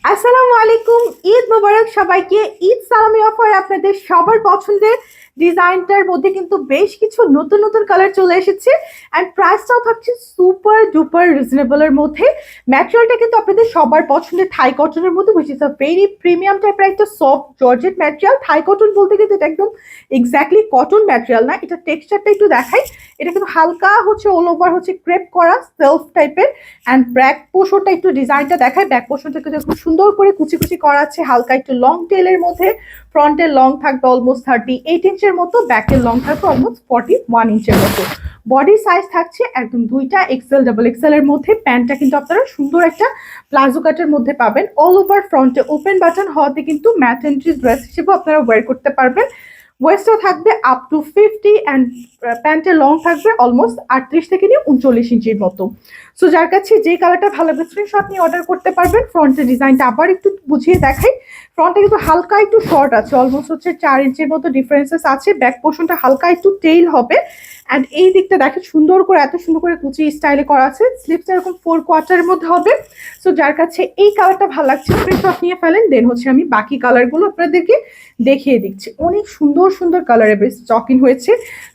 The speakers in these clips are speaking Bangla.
আসসালামু আলাইকুম, ঈদ মোবারক সবাইকে। ঈদ সালামি অফার আপনাদের সবার পছন্দের ডিজাইনটার মধ্যে কিন্তু বেশ কিছু নতুন নতুন কালার চলে এসেছে অ্যান্ড প্রাইসটাও থাকছে সুপার ডুপার রিজনেবলের মধ্যে। ম্যাটেরিয়ালটা কিন্তু আপনাদের সবার পছন্দের থাই কটনের মধ্যে, which is a very premium টাইপের একটা সফট জর্জেট ম্যাটেরিয়াল। থাই কটন বলতে কিন্তু এটা একদম এক্স্যাক্টলি কটন ম্যাটেরিয়াল না, এটা টেক্সচারটা একটু দেখাই। এটা কিন্তু হালকা হচ্ছে অল ওভার হচ্ছে ক্রেপ করা সেলফ টাইপের অ্যান্ড ব্যাক পোর্শনটা একটু ডিজাইনটা দেখায়। ব্যাক পোর্শনটা কিন্তু খুব সুন্দর করে কুচি কুচি করা আছে, হালকা একটু লং টেলের মধ্যে। ফ্রন্টের লং থাকবে অলমোস্ট 38 ইঞ্চের মতো, ব্যাকের লং থাকবে অলমোস্ট 41 ইঞ্চের মতো। বডি সাইজ থাকছে একদম দুইটা এক্সেল ডাবল এক্সেল এর মধ্যে। প্যান্টটা কিন্তু আপনারা সুন্দর একটা প্লাজো কাটের মধ্যে পাবেন। অল ওভার ফ্রন্টে ওপেন বাটন হওয়াতে কিন্তু ম্যাটারনিটি ড্রেস হিসেবে আপনারা ওয়্যার করতে পারবেন। ওয়েস্টও থাকবে আপ টু 50 অ্যান্ড প্যান্টের লং থাকবে অলমোস্ট 38 থেকে নিয়ে 39 ইঞ্চির মতো। সো যার কাছে যে কালারটা ভালো লাগবে স্ক্রিনশট নিয়ে অর্ডার করতে পারবেন। ফ্রন্টের ডিজাইনটা আবার একটু বুঝিয়ে দেখাই। ফ্রন্টে কিন্তু হালকা একটু শর্ট আছে, অলমোস্ট হচ্ছে 4 ইঞ্চির মতো ডিফারেন্সেস আছে। ব্যাক পোর্শনটা হালকা একটু টেইল হবে অ্যান্ড এই দিকটা দেখে সুন্দর করে এত সুন্দর করে কুচি স্টাইলে করা আছে। স্লিপসটা এরকম 4 কোয়ার্টারের মধ্যে হবে। সো যার কাছে এই কালারটা ভালো লাগছে স্ক্রিনশট নিয়ে ফেলেন, দেন হচ্ছে আমি বাকি কালারগুলো আপনাদেরকে দেখিয়ে দিচ্ছি। অনেক সুন্দর সুন্দর কালারে বেশ স্টকিং হয়েছে।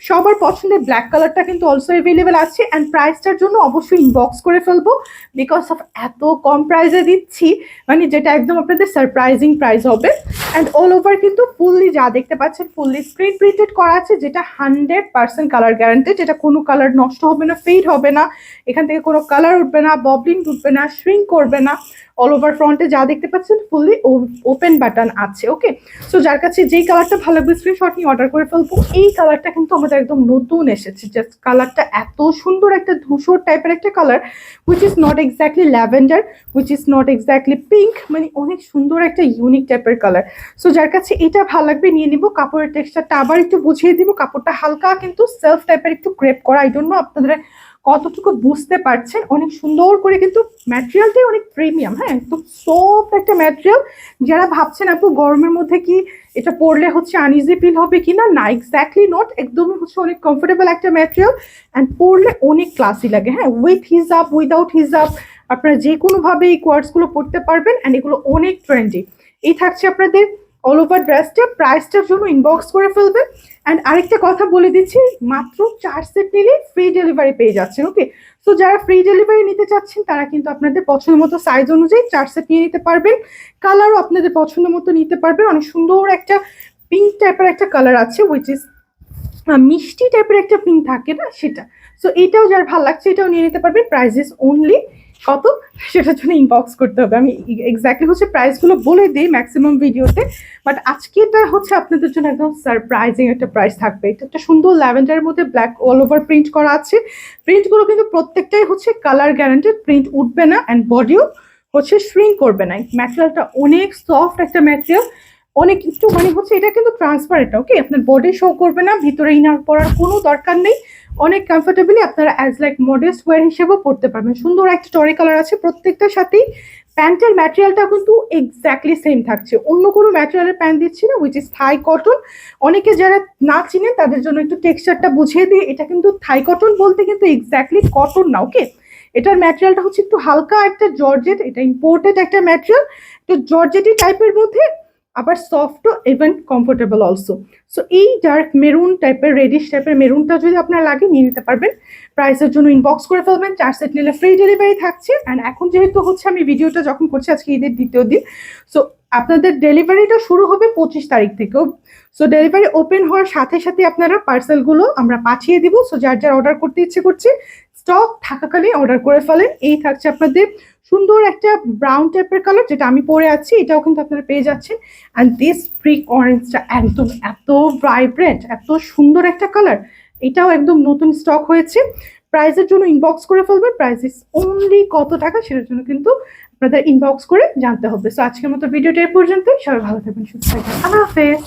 সবার পছন্দের ব্ল্যাক কালারটা কিন্তু অলসো অ্যাভেলেবেল আছে অ্যান্ড প্রাইসটার জন্য অবশ্যই ইনবক্স করে ফেলবো, বিকজ অফ এত কম প্রাইসে দিচ্ছি, মানে যেটা একদম আপনাদের সারপ্রাইজিং প্রাইস হবে। অ্যান্ড অল ওভার কিন্তু ফুললি যা দেখতে পাচ্ছেন ফুললি স্ক্রিন প্রিন্টেড করা আছে, যেটা 100% কালার গ্যারান্টেড। যেটা কোনো কালার নষ্ট হবে না, ফেড হবে না, এখান থেকে কোনো কালার উঠবে না, ববলিং উঠবে না, শ্রিঙ্ক করবে না। অল ওভার ফ্রন্টে যা দেখতে পাচ্ছেন ফুললি ওপেন বাটন আছে। ওকে, সো যার কাছে যেই কালারটা ভালো লাগবে স্ক্রিনশট নিয়ে অর্ডার করে ফেলবো। এই কালারটা কিন্তু আমাদের একদম নতুন এসেছে। জাস্ট কালারটা এত সুন্দর, একটা ধূসর টাইপের একটা colour, which is not exactly lavender, which is not exactly pink, মানে অনেক সুন্দর একটা ইউনিক টাইপের কালার। সো যার কাছে এটা ভালো লাগবে নিয়ে নিব। কাপড়ের টেক্সচারটা আবার একটু বুঝিয়ে দিব। কাপড়টা হালকা কিন্তু সেলফ টাইপের একটু ক্রেপ করা, এই জন্য আপনাদের কতটুকু বুঝতে পারছেন অনেক সুন্দর করে কিন্তু ম্যাটেরিয়ালটাই অনেক প্রিমিয়াম। হ্যাঁ, একদম সফট একটা ম্যাটেরিয়াল। যারা ভাবছেন আপু গরমের মধ্যে কি এটা পরলে হচ্ছে আনইজি ফিল হবে কিনা, না এক্স্যাক্টলি নট, একদমই হচ্ছে অনেক কমফোর্টেবল একটা ম্যাটেরিয়াল অ্যান্ড পরলে অনেক ক্লাসি লাগে। হ্যাঁ, উইথ হিজাব উইদাউট হিজাব আপনারা যে কোনোভাবে এই কোয়ার্ডসগুলো পরতে পারবেন অ্যান্ড এগুলো অনেক ট্রেন্ডি। এই থাকছে আপনাদের অল ওভার ড্রেসটা। প্রাইসটার জন্য ইনবক্স করে ফেলবেন। অ্যান্ড আরেকটা কথা বলে দিচ্ছি, মাত্র 4 সেট নিলে ফ্রি ডেলিভারি পেয়ে যাচ্ছেন। ওকে, তো যারা ফ্রি ডেলিভারি নিতে চাচ্ছেন তারা কিন্তু আপনাদের পছন্দ মতো সাইজ অনুযায়ী 4 সেট নিয়ে নিতে পারবেন। কালারও আপনাদের পছন্দ মতো নিতে পারবেন। অনেক সুন্দর একটা পিঙ্ক টাইপের একটা কালার আছে, উইচ ইজ মিষ্টি টাইপের একটা পিঙ্ক থাকে না, সেটা। সো এটাও যার ভালো লাগছে এটাও নিয়ে নিতে পারবেন। প্রাইস ইজ অনলি কত সেটার জন্য ইনবক্স করতে হবে। আমি এক্স্যাক্টলি হচ্ছে প্রাইসগুলো বলে দিই ম্যাক্সিমাম ভিডিওতে, বাট আজকে এটা হচ্ছে আপনাদের জন্য একদম সারপ্রাইজিং একটা প্রাইস থাকবে। এটা একটা সুন্দর ল্যাভেন্ডারের মধ্যে ব্ল্যাক অল ওভার প্রিন্ট করা আছে। প্রিন্টগুলো কিন্তু প্রত্যেকটাই হচ্ছে কালার গ্যারান্টেড, প্রিন্ট উঠবে না অ্যান্ড বডিও হচ্ছে শ্রিঙ্ক করবে না। ম্যাটেরিয়ালটা অনেক সফট একটা ম্যাটেরিয়াল, অনেক একটু মানে হচ্ছে এটা কিন্তু ট্রান্সপারেন্ট। ওকে, আপনার বডি শো করবে না, ভিতরে ইনার পরার কোনো দরকার নেই। অনেক কমফোর্টেবলি আপনারা অ্যাজ লাইক মডেস্ট ওয়্যার হিসেবেও পড়তে পারবেন। সুন্দর একটা টরি কালার আছে প্রত্যেকটার সাথেই। প্যান্টের ম্যাটেরিয়ালটা কিন্তু এক্স্যাক্টলি সেম থাকছে, অন্য কোনো ম্যাটেরিয়ালের প্যান্ট দিচ্ছি না, উইচ ইজ থাই কটন। অনেকে যারা না চিনেন তাদের জন্য একটু টেক্সচারটা বুঝিয়ে দিই। এটা কিন্তু থাই কটন বলতে কিন্তু এক্স্যাক্টলি কটন না। ওকে, এটার ম্যাটেরিয়ালটা হচ্ছে একটু হালকা একটা জর্জেট, এটা ইম্পোর্টেড একটা ম্যাটেরিয়াল, একটু জর্জেটি টাইপের মধ্যে, আবার সফটও ইভেন কমফোর্টেবল অলসো। সো এই ডার্ক মেরুন টাইপের রেডিশ টাইপের মেরুনটা যদি আপনার লাগে নিয়ে নিতে পারবেন। প্রাইসের জন্য ইনবক্স করে ফেলবেন। 4 সেট নিলে ফ্রি ডেলিভারি থাকছে। অ্যান্ড এখন যেহেতু হচ্ছে আমি ভিডিওটা যখন করছি আজকে ঈদের দ্বিতীয় দিন, সো আপনাদের ডেলিভারিটা শুরু হবে 25 তারিখ থেকেও। সো ডেলিভারি ওপেন হওয়ার সাথে সাথে আপনারা পার্সেলগুলো আমরা পাঠিয়ে দিব। সো যার যার অর্ডার করতে ইচ্ছে করছে স্টক থাকাকালীন অর্ডার করে ফেলেন। এই থাকছে আপনাদের সুন্দর একটা ব্রাউন টাইপের কালার, যেটা আমি পরে আছি, এটাও কিন্তু আপনারা পেয়ে যাচ্ছেন। অ্যান্ড দিস ব্রিক অরেঞ্জটা একদম এত ভাইব্রেন্ট, এত সুন্দর একটা কালার, এটাও একদম নতুন স্টক হয়েছে। প্রাইসের জন্য ইনবক্স করে ফেলবেন। প্রাইস ইস অনলি কত টাকা সেটার জন্য কিন্তু আপনাদের ইনবক্স করে জানতে হবে। সো আজকের মতো ভিডিওটা এই পর্যন্তই। সবাই ভালো থাকবেন, সুস্থ থাকবেন, আল্লাহ হাফেজ।